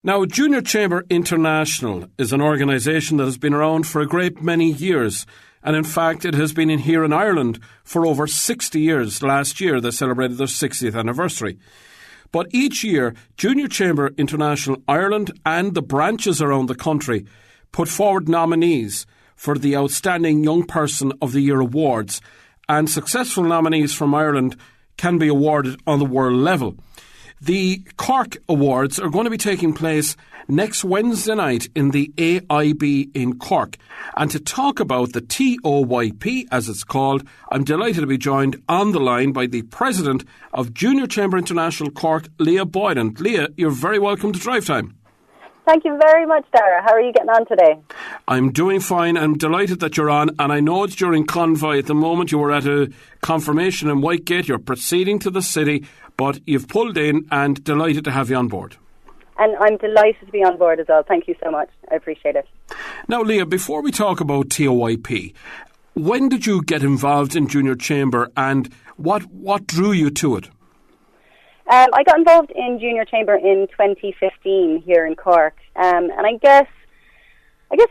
Now, Junior Chamber International is an organisation that has been around for a great many years. And in fact, it has been in here in Ireland for over 60 years. Last year, they celebrated their 60th anniversary. But each year, Junior Chamber International Ireland and the branches around the country put forward nominees for the Outstanding Young Person of the Year awards. And successful nominees from Ireland can be awarded on the world level. The Cork Awards are going to be taking place next Wednesday night in the AIB in Cork. And to talk about the TOYP, as it's called, I'm delighted to be joined on the line by the President of Junior Chamber International Cork, Lia Boyland. Lia, you're very welcome to Drive Time. Thank you very much, Darragh. How are you getting on today? I'm doing fine. I'm delighted that you're on, and I know it's during convoy at the moment. You were at a confirmation in Whitegate. You're proceeding to the city, but you've pulled in, and delighted to have you on board. And I'm delighted to be on board as well. Thank you so much. I appreciate it. Now, Lia, before we talk about TOYP, when did you get involved in Junior Chamber, and what drew you to it? I got involved in Junior Chamber in 2015 here in Cork, and I guess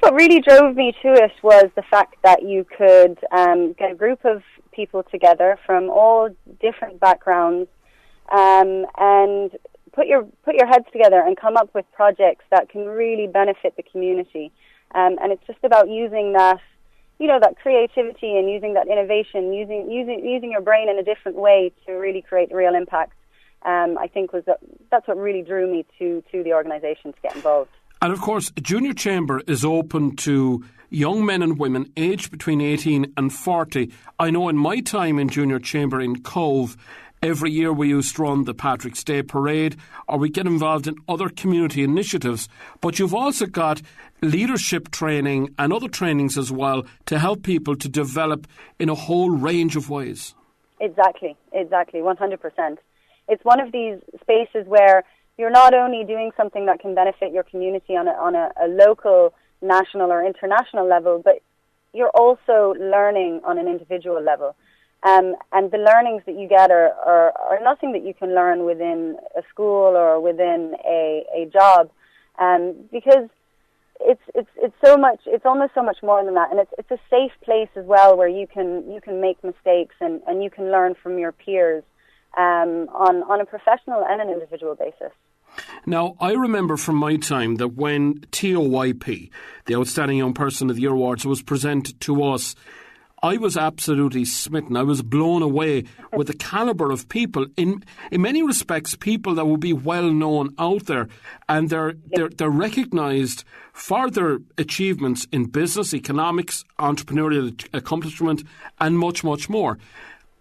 what really drove me to it was the fact that you could get a group of people together from all different backgrounds and put your heads together and come up with projects that can really benefit the community. And it's just about using that, that creativity and using that innovation, using your brain in a different way to really create real impact. I think that's what really drew me to the organisation to get involved. And of course, Junior Chamber is open to young men and women aged between 18 and 40. I know in my time in Junior Chamber in Cove, every year we used to run the Patrick's Day Parade, or we get involved in other community initiatives. But you've also got leadership training and other trainings as well to help people to develop in a whole range of ways. Exactly, 100%. It's one of these spaces where you're not only doing something that can benefit your community on a local, national or international level, but you're also learning on an individual level. And the learnings that you get are nothing that you can learn within a school or within a job, because it's so much. It's almost so much more than that, and it's a safe place as well where you can make mistakes and you can learn from your peers. On a professional and an individual basis. Now, I remember from my time that when TOYP, the Outstanding Young Person of the Year Awards, was presented to us, I was absolutely smitten. I was blown away with the calibre of people, in many respects, people that will be well known out there, and they're recognised for their achievements in business, economics, entrepreneurial accomplishment, and much, much more.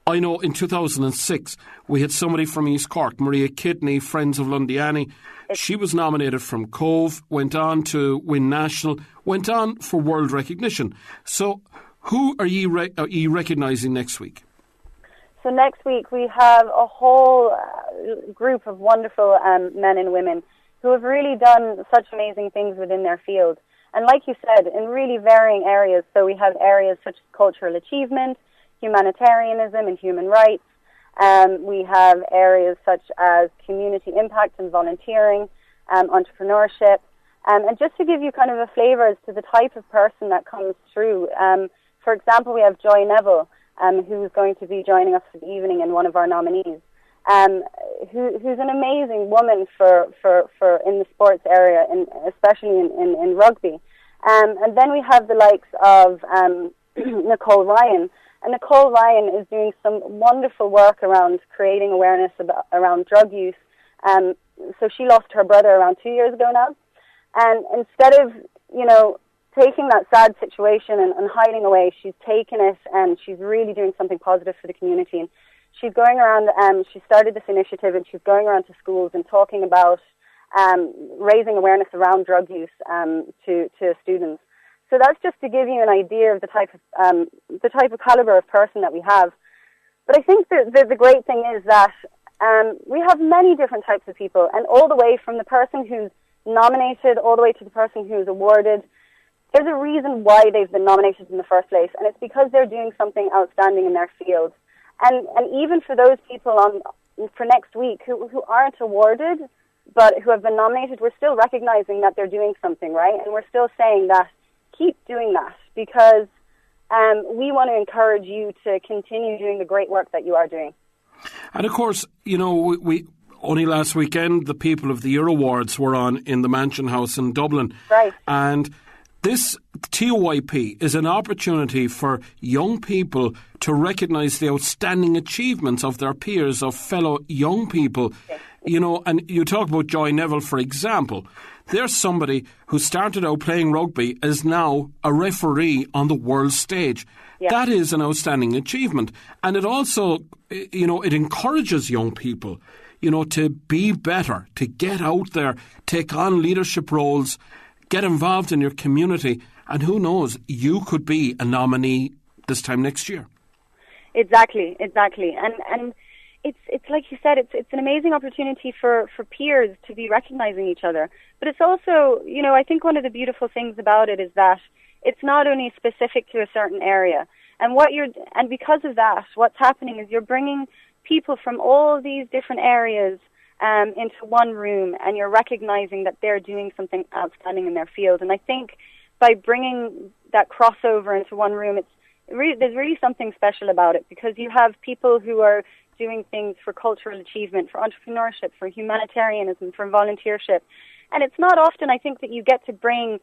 I know in 2006 we had somebody from East Cork, Maria Kidney, Friends of Lundiani. She was nominated from Cove, went on to win national, went on for world recognition. So who are you recognising next week? So next week we have a whole group of wonderful men and women who have really done such amazing things within their field. And like you said, in really varying areas. So we have areas such as cultural achievement, humanitarianism and human rights. We have areas such as community impact and volunteering, entrepreneurship. And just to give you kind of a flavour as to the type of person that comes through, for example, we have Joy Neville, who's going to be joining us for the evening and one of our nominees, who's an amazing woman for in the sports area, especially in rugby. And then we have the likes of Nicole Ryan. And Nicole Ryan is doing some wonderful work around creating awareness around drug use. So she lost her brother around 2 years ago now. And instead of, taking that sad situation and hiding away, she's taken it and she's really doing something positive for the community. And she's going around, she started this initiative and she's going around to schools and talking about raising awareness around drug use to students. So that's just to give you an idea of the type of caliber of person that we have. But I think the great thing is that we have many different types of people, and all the way from the person who's nominated all the way to the person who's awarded. There's a reason why they've been nominated in the first place, and it's because they're doing something outstanding in their field. And even for those people for next week who aren't awarded, but who have been nominated, we're still recognizing that they're doing something, right? And we're still saying that keep doing that, because we want to encourage you to continue doing the great work that you are doing. And of course, we only last weekend, the People of the Year Awards were on in the Mansion House in Dublin. Right. And this TOYP is an opportunity for young people to recognise the outstanding achievements of their peers, of fellow young people. Okay. And you talk about Joy Neville, for example. There's somebody who started out playing rugby, is now a referee on the world stage. Yeah. That is an outstanding achievement. And it also, it encourages young people, to be better, to get out there, take on leadership roles, get involved in your community. And who knows, you could be a nominee this time next year. Exactly. And it's like you said, it's an amazing opportunity for peers to be recognizing each other. But it's also, I think one of the beautiful things about it is that it's not only specific to a certain area. And because of that, what's happening is you're bringing people from all these different areas into one room, and you're recognizing that they're doing something outstanding in their field. And I think by bringing that crossover into one room, there's really something special about it, because you have people who are doing things for cultural achievement, for entrepreneurship, for humanitarianism, for volunteership. And it's not often, I think, that you get to bring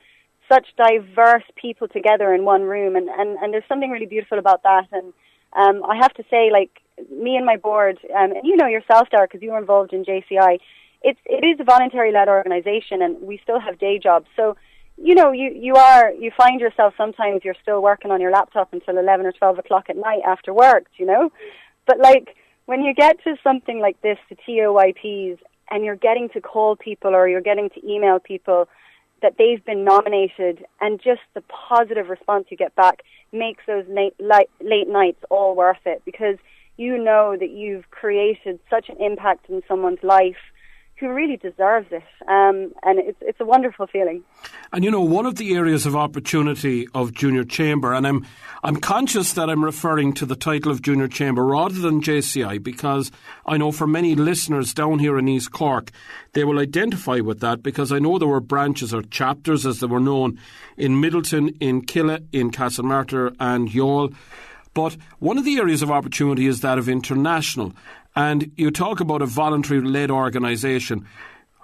such diverse people together in one room, and there's something really beautiful about that. And I have to say, like, me and my board, and you know yourself, Darragh, because you were involved in JCI, it is a voluntary-led organisation, and we still have day jobs. So, you find yourself sometimes you're still working on your laptop until 11 or 12 o'clock at night after work, But, like, when you get to something like this, the TOYPs, and you're getting to call people or you're getting to email people that they've been nominated, and just the positive response you get back makes those late nights all worth it, because you know that you've created such an impact in someone's life who really deserves it. And it's a wonderful feeling. And one of the areas of opportunity of Junior Chamber, and I'm conscious that I'm referring to the title of Junior Chamber rather than JCI, because I know for many listeners down here in East Cork, they will identify with that, because I know there were branches or chapters, as they were known, in Middleton, in Killa, in Castlemartyr and Youghal. But one of the areas of opportunity is that of international. And you talk about a voluntary-led organisation.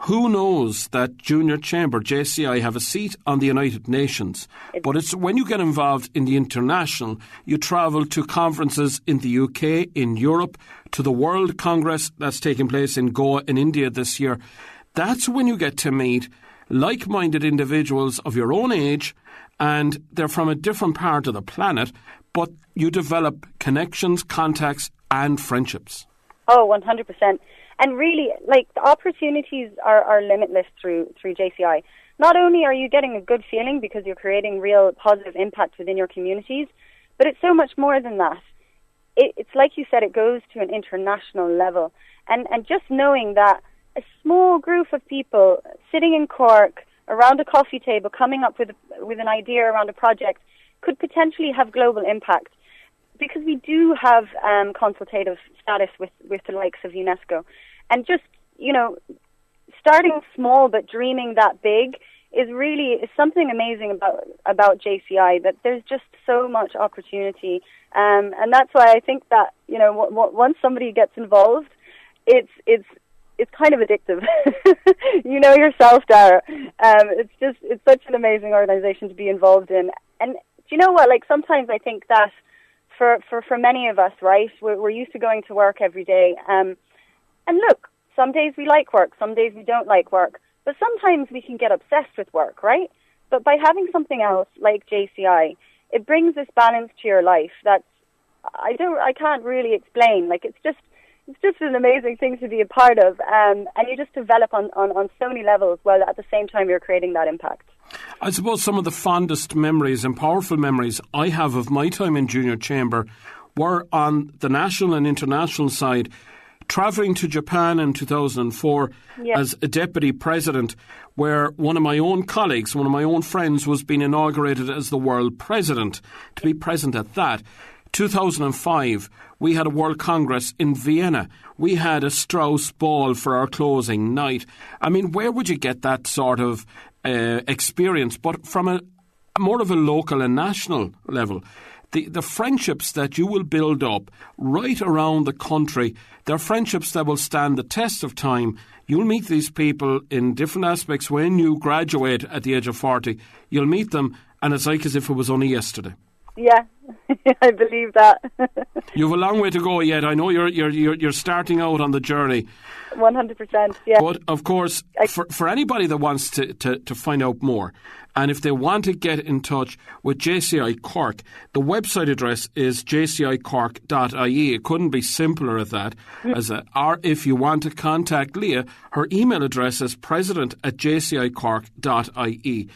Who knows that Junior Chamber, JCI, have a seat on the United Nations? But it's when you get involved in the international, you travel to conferences in the UK, in Europe, to the World Congress that's taking place in Goa in India this year. That's when you get to meet like-minded individuals of your own age, and they're from a different part of the planet, but you develop connections, contacts, and friendships. Oh, 100%. And really, like, the opportunities are limitless through JCI. Not only are you getting a good feeling because you're creating real positive impact within your communities, but it's so much more than that. It's like you said, it goes to an international level. And just knowing that a small group of people sitting in Cork around a coffee table coming up with an idea around a project could potentially have global impact. Because we do have consultative status with the likes of UNESCO. And just, starting small but dreaming that big is something amazing about JCI, that there's just so much opportunity. And that's why I think that, once somebody gets involved, it's kind of addictive. You know yourself, Darragh. It's such an amazing organisation to be involved in. And do you know what? Like, sometimes I think that for many of us, right, we're used to going to work every day. And look, some days we like work, some days we don't like work. But sometimes we can get obsessed with work, right? But by having something else like JCI, it brings this balance to your life that I can't really explain. Like, it's just an amazing thing to be a part of. And you just develop on so many levels, while at the same time you're creating that impact. I suppose some of the fondest memories and powerful memories I have of my time in Junior Chamber were on the national and international side, travelling to Japan in 2004 as a deputy president, where one of my own colleagues, one of my own friends, was being inaugurated as the world president. To be present at that, 2005, we had a World Congress in Vienna. We had a Strauss Ball for our closing night. I mean, where would you get that sort of experience, but from a more of a local and national level? The friendships that you will build up right around the country, they're friendships that will stand the test of time. You'll meet these people in different aspects when you graduate at the age of 40. You'll meet them, and it's like as if it was only yesterday. Yeah, I believe that. You have a long way to go yet. I know you're starting out on the journey. 100%, yeah. But, of course, for anybody that wants to find out more, and if they want to get in touch with JCI Cork, the website address is jcicork.ie. It couldn't be simpler at that. Or if you want to contact Lia, her email address is president@jcicork.ie.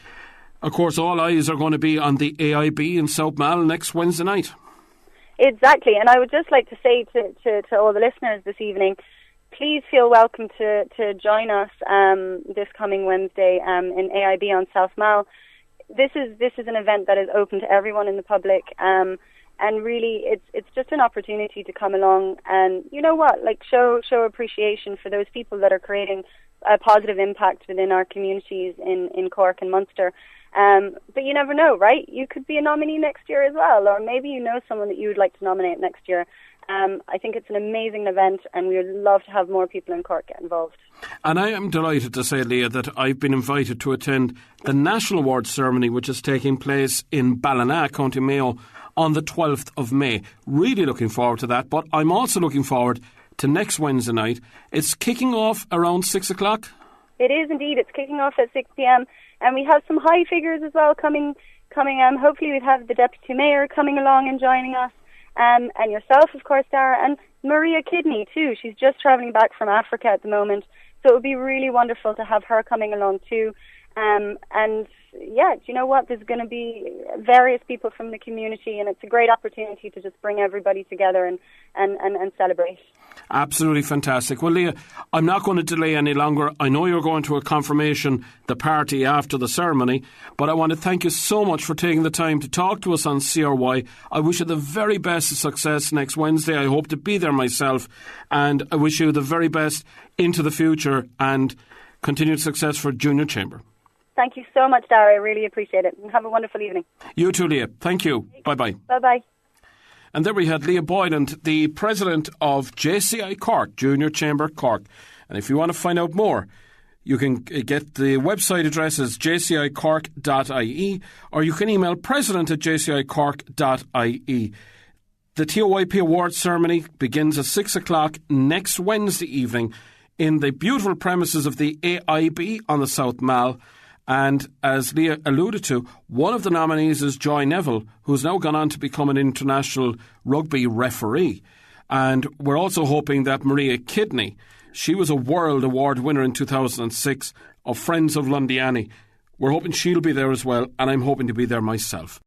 Of course, all eyes are going to be on the AIB in South Mall next Wednesday night. Exactly, and I would just like to say to all the listeners this evening, please feel welcome to join us this coming Wednesday in AIB on South Mall. This is an event that is open to everyone in the public, and really it's just an opportunity to come along and, you know what, like show appreciation for those people that are creating a positive impact within our communities in Cork and Munster. But you never know, right? You could be a nominee next year as well, or maybe you know someone that you would like to nominate next year. I think it's an amazing event, and we would love to have more people in Cork get involved. And I am delighted to say, Lia, that I've been invited to attend the National Awards ceremony, which is taking place in Ballina, County Mayo, on the 12th of May. Really looking forward to that, but I'm also looking forward to next Wednesday night. It's kicking off around 6 o'clock. It is indeed. It's kicking off at 6 p.m. and we have some high figures as well coming. Hopefully we have the Deputy Mayor coming along and joining us, and yourself, of course, Darragh, and Maria Kidney too. She's just travelling back from Africa at the moment, so it would be really wonderful to have her coming along too. And yeah, do you know what? There's going to be various people from the community, and it's a great opportunity to just bring everybody together and celebrate. Absolutely fantastic. Well, Lia, I'm not going to delay any longer. I know you're going to a confirmation, the party after the ceremony, but I want to thank you so much for taking the time to talk to us on CRY. I wish you the very best of success next Wednesday. I hope to be there myself, and I wish you the very best into the future and continued success for Junior Chamber. Thank you so much, Darragh. I really appreciate it. And have a wonderful evening. You too, Lia. Thank you. Bye-bye. Bye-bye. And there we had Lia Boyland, the president of JCI Cork, Junior Chamber Cork. And if you want to find out more, you can get the website address as jcicork.ie, or you can email president@jcicork.ie. The TOYP Awards ceremony begins at 6 o'clock next Wednesday evening in the beautiful premises of the AIB on the South Mall. And as Lia alluded to, one of the nominees is Joy Neville, who's now gone on to become an international rugby referee. And we're also hoping that Maria Kidney, she was a World Award winner in 2006 of Friends of Lundiani. We're hoping she'll be there as well, and I'm hoping to be there myself.